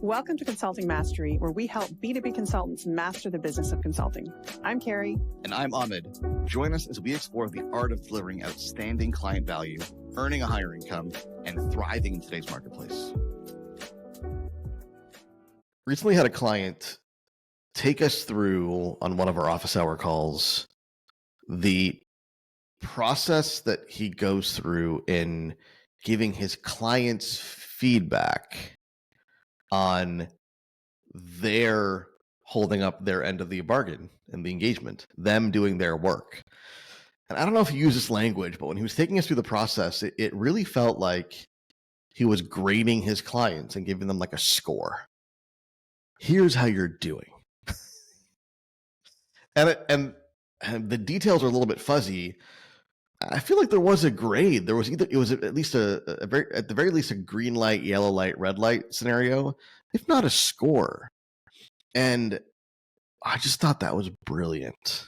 Welcome to Consulting Mastery, where we help B2B consultants master the business of consulting. I'm Carrie. And I'm Ahmed. Join us as we explore the art of delivering outstanding client value, earning a higher income, and thriving in today's marketplace. Recently had a client take us through, on one of our office hour calls, the process that he goes through in giving his clients feedback on their holding up their end of the bargain and the engagement, them doing their work. And I don't know if he used this language, but when he was taking us through the process, it really felt like he was grading his clients and giving them like a score. Here's how you're doing. and the details are a little bit fuzzy. I feel like there was a grade. There was it was at least at the very least a green light, yellow light, red light scenario, if not a score. And I just thought that was brilliant,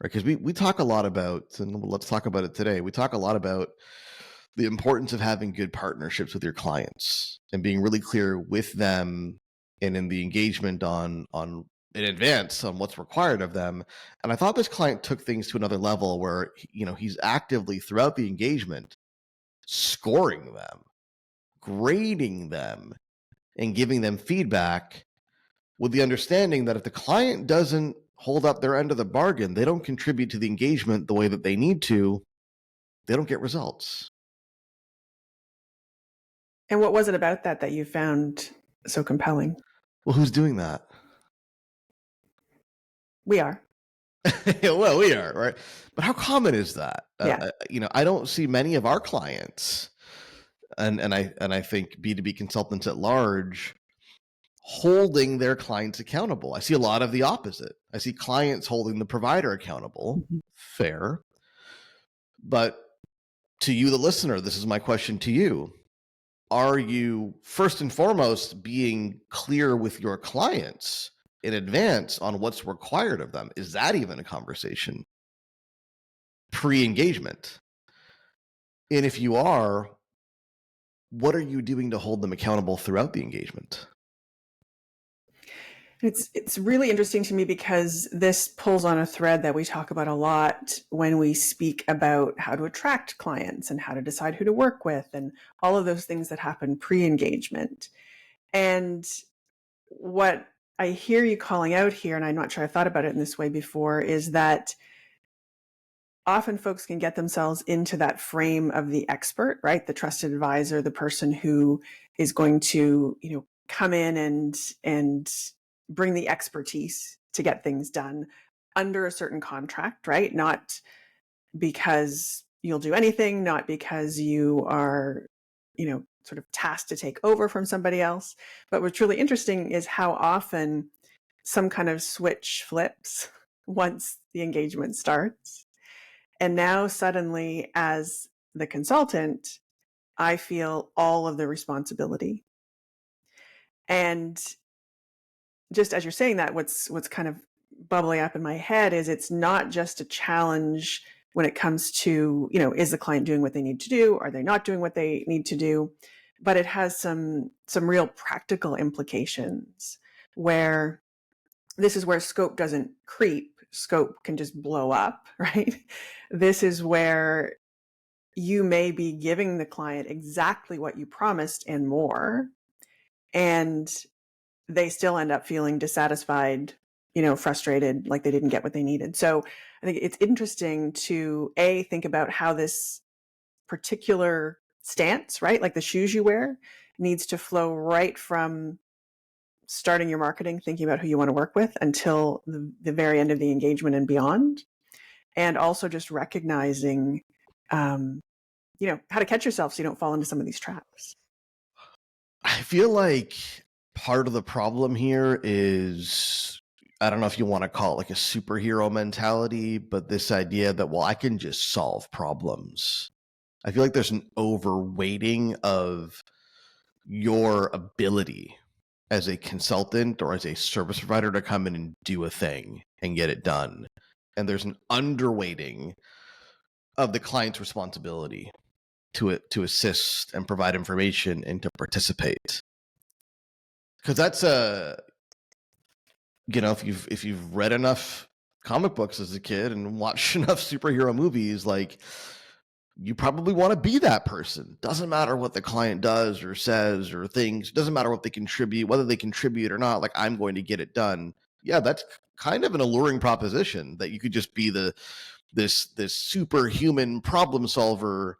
right? Because we talk a lot about, and let's talk about it today. We talk a lot about the importance of having good partnerships with your clients and being really clear with them and in the engagement on in advance on what's required of them. And I thought this client took things to another level where, he's actively throughout the engagement scoring them, grading them, and giving them feedback with the understanding that if the client doesn't hold up their end of the bargain, they don't contribute to the engagement the way that they need to, they don't get results. And what was it about that you found so compelling? Well, who's doing that? We are. Well, we are, right? But how common is that? Yeah. I don't see many of our clients, and I think B2B consultants at large, holding their clients accountable. I see a lot of the opposite. I see clients holding the provider accountable. Mm-hmm. Fair. But to you, the listener, this is my question to you. Are you, first and foremost, being clear with your clients in advance on what's required of them? Is that even a conversation? Pre-engagement. And if you are, what are you doing to hold them accountable throughout the engagement? It's really interesting to me because this pulls on a thread that we talk about a lot when we speak about how to attract clients and how to decide who to work with and all of those things that happen pre-engagement. And what I hear you calling out here, and I'm not sure I thought about it in this way before, is that often folks can get themselves into that frame of the expert, right? The trusted advisor, the person who is going to, come in and bring the expertise to get things done under a certain contract, right? Not because you'll do anything, not because you are, sort of tasked to take over from somebody else. But what's really interesting is how often some kind of switch flips once the engagement starts. And now suddenly, as the consultant, I feel all of the responsibility. And just as you're saying that, what's kind of bubbling up in my head is it's not just a challenge when it comes to, is the client doing what they need to do? Are they not doing what they need to do? But it has some real practical implications where this is where scope doesn't creep. Scope can just blow up, right? This is where you may be giving the client exactly what you promised and more, and they still end up feeling dissatisfied, frustrated, like they didn't get what they needed. So I think it's interesting to think about how this particular stance, right? Like the shoes you wear needs to flow right from starting your marketing, thinking about who you want to work with until the very end of the engagement and beyond. And also just recognizing, how to catch yourself so you don't fall into some of these traps. I feel like part of the problem here is, I don't know if you want to call it like a superhero mentality, but this idea that, well, I can just solve problems. I feel like there's an overweighting of your ability as a consultant or as a service provider to come in and do a thing and get it done. And there's an underweighting of the client's responsibility to assist and provide information and to participate. because that's a, if you've read enough comic books as a kid and watched enough superhero movies, like, you probably want to be that person. Doesn't matter what the client does or says or thinks. Doesn't matter what they contribute, whether they contribute or not. Like, I'm going to get it done. Yeah, that's kind of an alluring proposition, that you could just be this superhuman problem solver,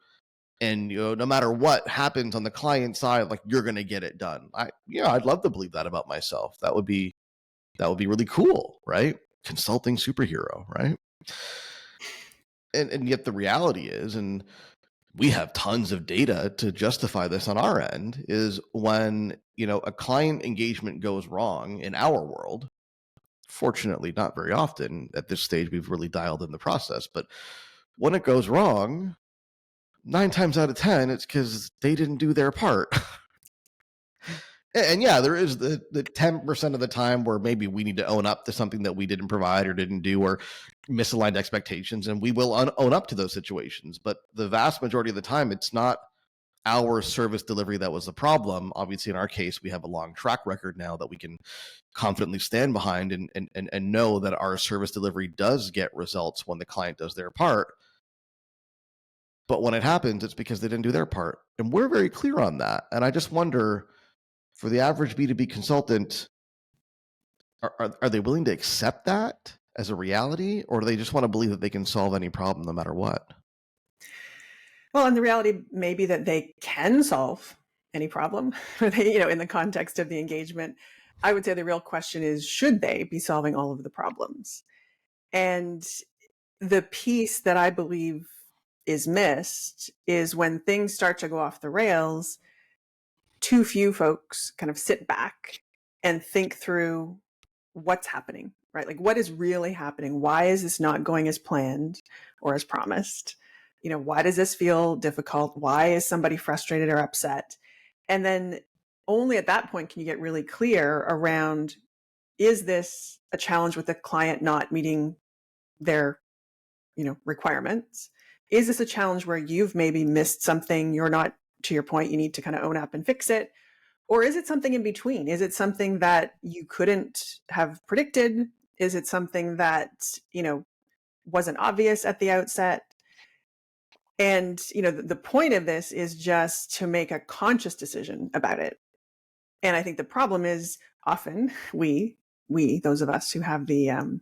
and no matter what happens on the client side, like, you're going to get it done. I'd love to believe that about myself. That would be really cool, right? Consulting superhero, right? And yet the reality is, and we have tons of data to justify this on our end, is when a client engagement goes wrong in our world. Fortunately, not very often at this stage. We've really dialed in the process, but when it goes wrong, 9 times out of 10, it's because they didn't do their part. And yeah, there is the 10% of the time where maybe we need to own up to something that we didn't provide or didn't do, or misaligned expectations, and we will own up to those situations. But the vast majority of the time, it's not our service delivery that was the problem. Obviously, in our case, we have a long track record now that we can confidently stand behind, and know that our service delivery does get results when the client does their part. But when it happens, it's because they didn't do their part. And we're very clear on that. And I just wonder, for the average B2B consultant, are they willing to accept that as a reality, or do they just want to believe that they can solve any problem no matter what? Well, and the reality may be that they can solve any problem, or they, in the context of the engagement. I would say the real question is, should they be solving all of the problems? And the piece that I believe is missed is when things start to go off the rails, too few folks kind of sit back and think through what's happening, right? Like, what is really happening? Why is this not going as planned or as promised? Why does this feel difficult? Why is somebody frustrated or upset? And then only at that point can you get really clear around, is this a challenge with the client not meeting their, requirements? Is this a challenge where you've maybe missed something? You're not, to your point, you need to kind of own up and fix it. Or is it something in between? Is it something that you couldn't have predicted? Is it something that, wasn't obvious at the outset? And, the point of this is just to make a conscious decision about it. And I think the problem is often we, those of us who have the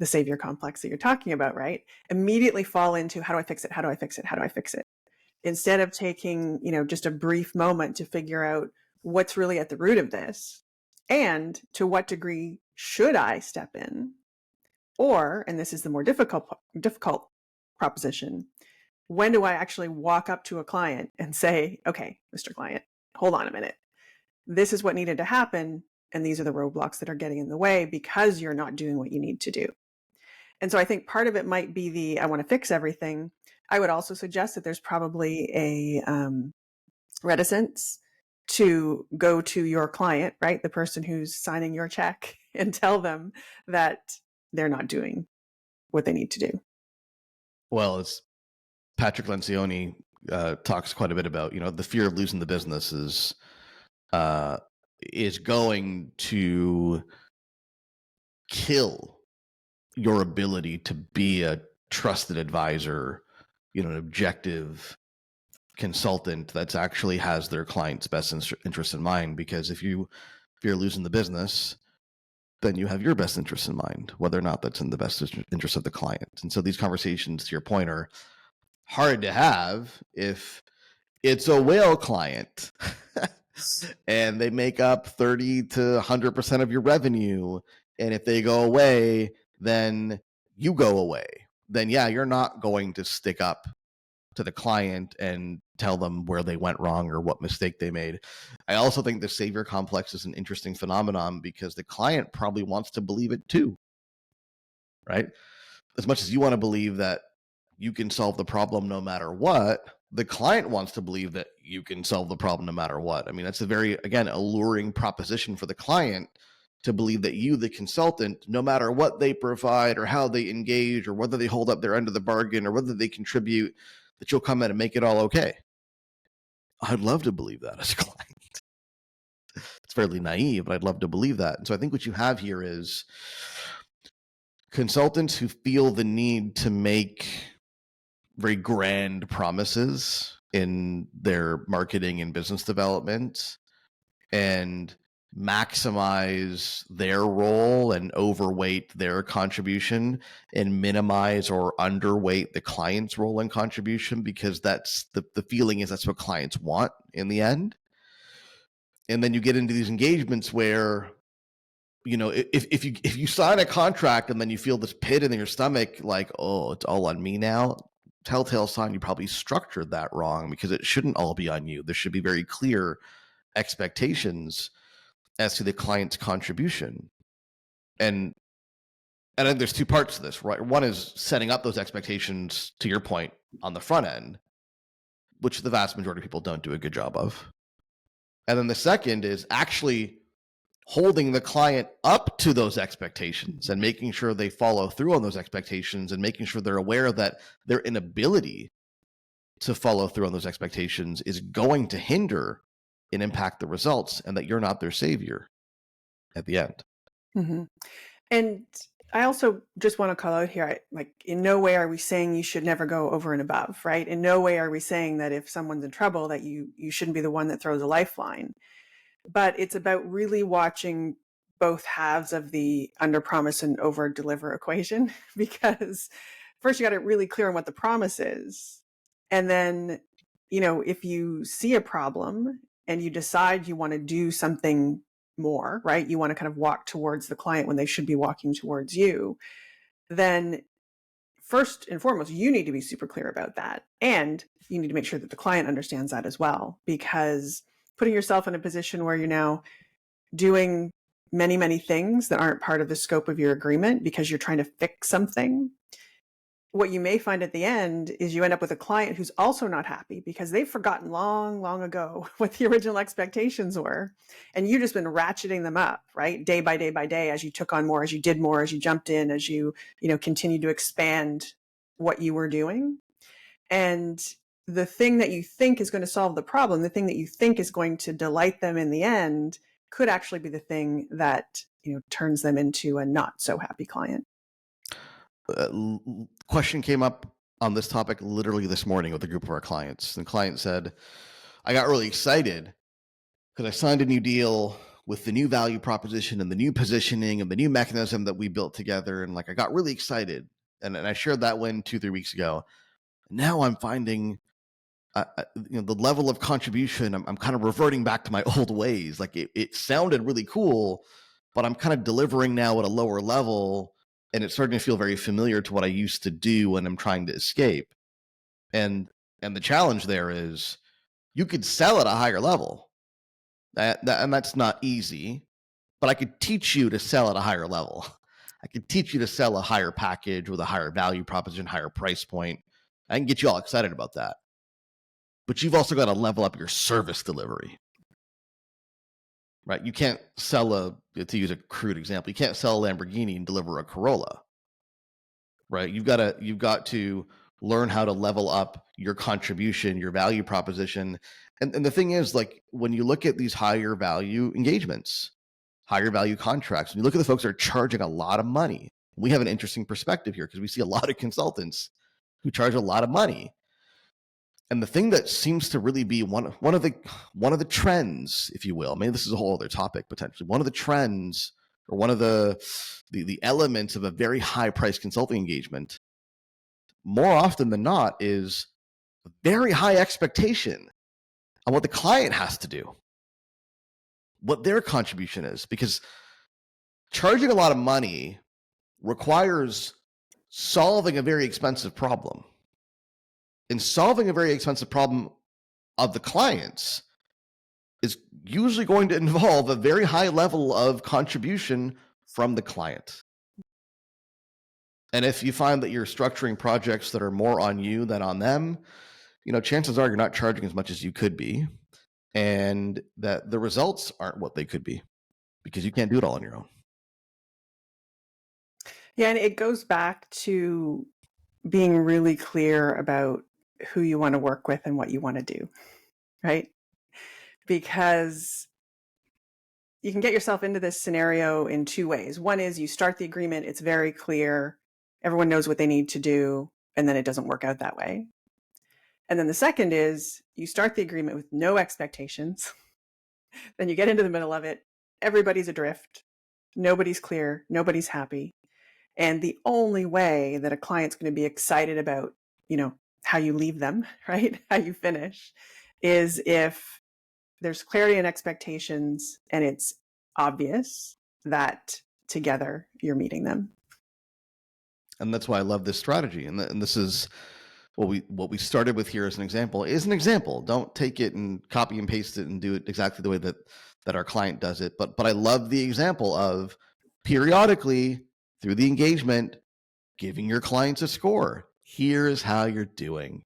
savior complex that you're talking about, right, immediately fall into, how do I fix it? How do I fix it? How do I fix it? Instead of taking, just a brief moment to figure out what's really at the root of this, and to what degree should I step in? Or, and this is the more difficult proposition, when do I actually walk up to a client and say, okay, Mr. Client, hold on a minute. This is what needed to happen, and these are the roadblocks that are getting in the way because you're not doing what you need to do. And so I think part of it might be I want to fix everything. I would also suggest that there's probably a reticence to go to your client, right, the person who's signing your check, and tell them that they're not doing what they need to do. Well, it's Patrick Lencioni talks quite a bit about, the fear of losing the business is going to kill your ability to be a trusted advisor, an objective consultant that's actually has their client's best interest in mind. Because if you're losing the business, then you have your best interest in mind, whether or not that's in the best interest of the client. And so these conversations, to your point, are hard to have if it's a whale client and they make up 30 to 100% of your revenue. And if they go away, then you go away. Then yeah, you're not going to stick up to the client and tell them where they went wrong or what mistake they made. I also think the savior complex is an interesting phenomenon because the client probably wants to believe it too, right? As much as you want to believe that you can solve the problem no matter what, the client wants to believe that you can solve the problem no matter what. I mean, that's a very, again, alluring proposition for the client to believe that you, the consultant, no matter what they provide or how they engage or whether they hold up their end of the bargain or whether they contribute, that you'll come in and make it all okay. I'd love to believe that as a client. It's fairly naive, but I'd love to believe that. And so I think what you have here is consultants who feel the need to make very grand promises in their marketing and business development and maximize their role and overweight their contribution and minimize or underweight the client's role and contribution, because that's the feeling is that's what clients want in the end. And then you get into these engagements where, you know, if you sign a contract and then you feel this pit in your stomach, like, oh, it's all on me now, telltale sign you probably structured that wrong, because it shouldn't all be on you. There should be very clear expectations as to the client's contribution. And I think there's two parts to this, right? One is setting up those expectations, to your point, on the front end, which the vast majority of people don't do a good job of. And then the second is actually holding the client up to those expectations and making sure they follow through on those expectations and making sure they're aware that their inability to follow through on those expectations is going to hinder and impact the results, and that you're not their savior at the end. Mm-hmm. And I also just want to call out here, like, in no way are we saying you should never go over and above, right? In no way are we saying that if someone's in trouble that you shouldn't be the one that throws a lifeline. But it's about really watching both halves of the under promise and over deliver equation, because first you got to really clear on what the promise is. And then, you know, if you see a problem and you decide you want to do something more, right? You want to kind of walk towards the client when they should be walking towards you. Then first and foremost, you need to be super clear about that. And you need to make sure that the client understands that as well, because putting yourself in a position where you're now doing many, many things that aren't part of the scope of your agreement because you're trying to fix something, what you may find at the end is you end up with a client who's also not happy because they've forgotten long, long ago what the original expectations were. And you've just been ratcheting them up, right? Day by day by day, as you took on more, as you did more, as you jumped in, as you continued to expand what you were doing. And the thing that you think is going to solve the problem, the thing that you think is going to delight them in the end, could actually be the thing that turns them into a not so happy client. Question came up on this topic literally this morning with a group of our clients. And the client said, I got really excited because I signed a new deal with the new value proposition and the new positioning and the new mechanism that we built together. And like, I got really excited. And I shared that win 2-3 weeks ago. Now I'm finding the level of contribution, I'm kind of reverting back to my old ways. Like it sounded really cool, but I'm kind of delivering now at a lower level, and it's starting to feel very familiar to what I used to do when I'm trying to escape. And the challenge there is you could sell at a higher level, and that's not easy, but I could teach you to sell at a higher level. I could teach you to sell a higher package with a higher value proposition, higher price point. I can get you all excited about that. But you've also got to level up your service delivery, right? You can't sell to use a crude example, you can't sell a Lamborghini and deliver a Corolla, right? You've got to learn how to level up your contribution, your value proposition. And the thing is, like, when you look at these higher value engagements, higher value contracts, when you look at the folks that are charging a lot of money, we have an interesting perspective here because we see a lot of consultants who charge a lot of money. And the thing that seems to really be one of the trends, if you will, maybe this is a whole other topic potentially, one of the trends or one of the elements of a very high price consulting engagement, more often than not, is a very high expectation on what the client has to do, what their contribution is, because charging a lot of money requires solving a very expensive problem. And solving a very expensive problem of the clients is usually going to involve a very high level of contribution from the client. And if you find that you're structuring projects that are more on you than on them, chances are you're not charging as much as you could be, and that the results aren't what they could be because you can't do it all on your own. Yeah, and it goes back to being really clear about who you want to work with and what you want to do, right? Because you can get yourself into this scenario in two ways. One is you start the agreement, it's very clear, everyone knows what they need to do, and then it doesn't work out that way. And then the second is you start the agreement with no expectations. Then you get into the middle of it, everybody's adrift, nobody's clear, nobody's happy. And the only way that a client's going to be excited about, how you leave them, right? How you finish, is if there's clarity and expectations and it's obvious that together you're meeting them. And that's why I love this strategy. And this is what we started with here as an example is an example. Don't take it and copy and paste it and do it exactly the way that our client does it. But I love the example of periodically through the engagement, giving your clients a score. Here's how you're doing.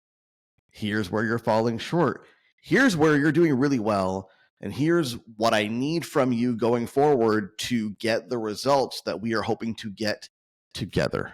Here's where you're falling short. Here's where you're doing really well. And here's what I need from you going forward to get the results that we are hoping to get together.